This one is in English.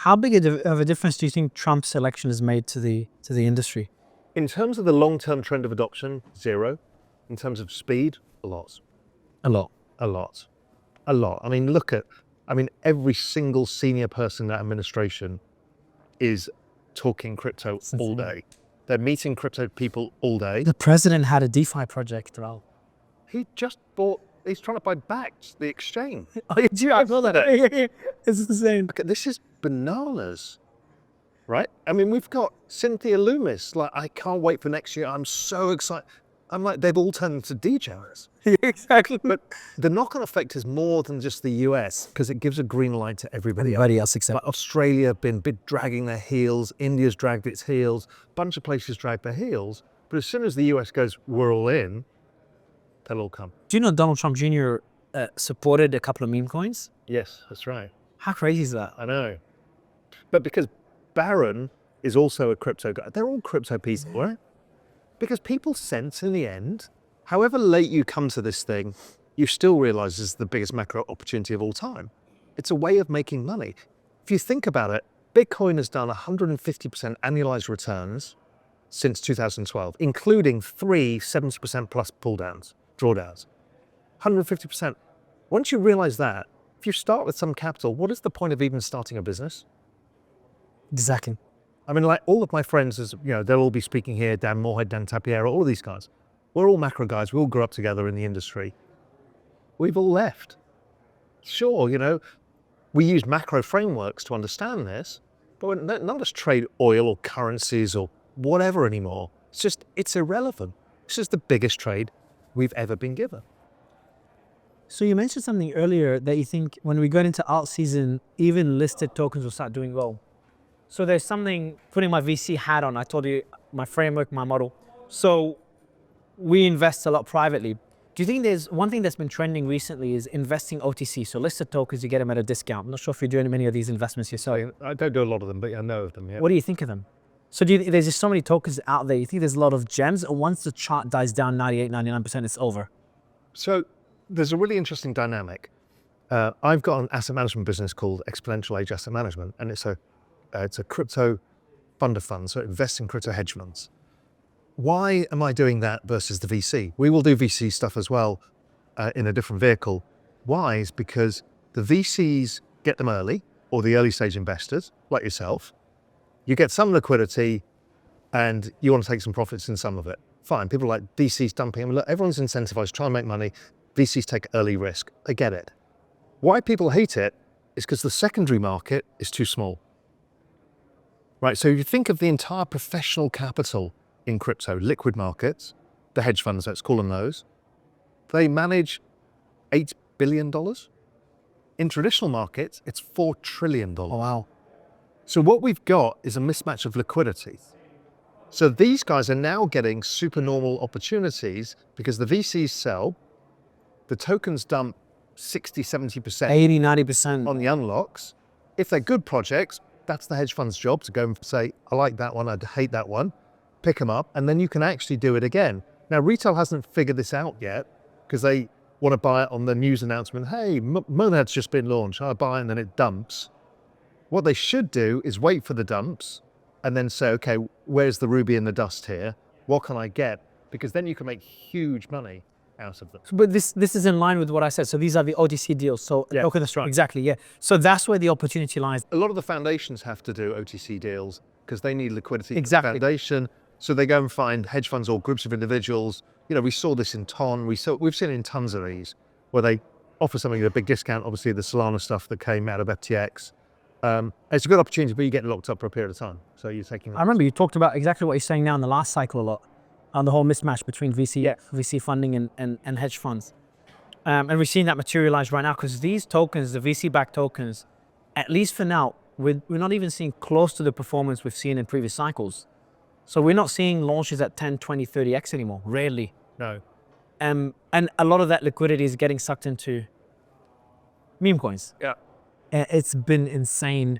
How big of a difference do you think Trump's election has made to the industry? In terms of the long-term trend of adoption, 0. In terms of speed, a lot. A lot. A lot. A lot. I mean, every single senior person in that administration is talking crypto all day. They're meeting crypto people all day. The president had a DeFi project, Raoul. He's trying to buy back the exchange. Oh, yeah, I know that. It's insane. Okay, this is bananas, right? I mean, we've got Cynthia Loomis. Like, I can't wait for next year. I'm so excited. I'm like, they've all turned into DJs. Exactly. But the knock-on effect is more than just the US, because it gives a green light to everybody else except like Australia have been dragging their heels. India's dragged its heels. A bunch of places drag their heels. But as soon as the US goes, we're all in, they'll all come. Do you know Donald Trump Jr. Supported a couple of meme coins? Yes, that's right. How crazy is that? I know. But because Barron is also a crypto guy, they're all crypto people, right? Because people sense in the end, however late you come to this thing, you still realize this is the biggest macro opportunity of all time. It's a way of making money. If you think about it, Bitcoin has done 150% annualized returns since 2012, including 3 70% plus pull downs, drawdowns. 150%. Once you realize that, if you start with some capital, what is the point of even starting a business? Exactly. I mean, like all of my friends, they'll all be speaking here, Dan Moorhead, Dan Tapiera, all of these guys. We're all macro guys. We all grew up together in the industry. We've all left. Sure, we use macro frameworks to understand this, but none of us trade oil or currencies or whatever anymore. It's irrelevant. This is the biggest trade we've ever been given. So you mentioned something earlier that you think when we get into alt season, even listed tokens will start doing well. So there's something, putting my VC hat on, I told you my framework, my model. So we invest a lot privately. Do you think there's one thing that's been trending recently is investing OTC? So listed tokens, you get them at a discount. I'm not sure if you're doing many of these investments yourself. I don't do a lot of them, but I know of them, yeah. What do you think of them? So there's just so many tokens out there. You think there's a lot of gems, and once the chart dies down 98, 99%, it's over? So there's a really interesting dynamic. I've got an asset management business called Exponential Age Asset Management, and it's a crypto fund of funds, so it invests in crypto hedge funds. Why am I doing that versus the VC? We will do VC stuff as well in a different vehicle. Why? Is because the VCs get them early, or the early stage investors, like yourself. You get some liquidity and you want to take some profits in some of it. Fine, people are like VCs dumping. I mean, look, everyone's incentivized, trying to make money. VCs take early risk. I get it. Why people hate it is because the secondary market is too small. Right, so if you think of the entire professional capital in crypto, liquid markets, the hedge funds, let's call them those, they manage $8 billion. In traditional markets, it's $4 trillion. Oh, wow. So what we've got is a mismatch of liquidity. So these guys are now getting supernormal opportunities because the VCs sell, the tokens dump 60, 70%. 80, 90%. On the unlocks. If they're good projects, that's the hedge fund's job to go and say, I like that one, I hate that one, pick them up, and then you can actually do it again. Now, retail hasn't figured this out yet because they want to buy it on the news announcement. Hey, Monad's just been launched, I buy it and then it dumps. What they should do is wait for the dumps and then say, okay, where's the ruby in the dust here? What can I get? Because then you can make huge money out of them. But this is in line with what I said. So these are the OTC deals. So yeah, okay, that's right. Exactly, yeah. So that's where the opportunity lies. A lot of the foundations have to do OTC deals because they need liquidity. Exactly. For the foundation. So they go and find hedge funds or groups of individuals. We saw this in TON. We've seen it in tons of these where they offer something at a big discount. Obviously, the Solana stuff that came out of FTX. It's a good opportunity, but you get locked up for a period of time. So you're taking. I remember you talked about exactly what you're saying now in the last cycle a lot, on the whole mismatch between VC funding and hedge funds. And we're seeing that materialize right now because these tokens, the VC-backed tokens, at least for now, we're not even seeing close to the performance we've seen in previous cycles. So we're not seeing launches at 10, 20, 30x anymore, rarely. No. And a lot of that liquidity is getting sucked into meme coins. Yeah. It's been insane.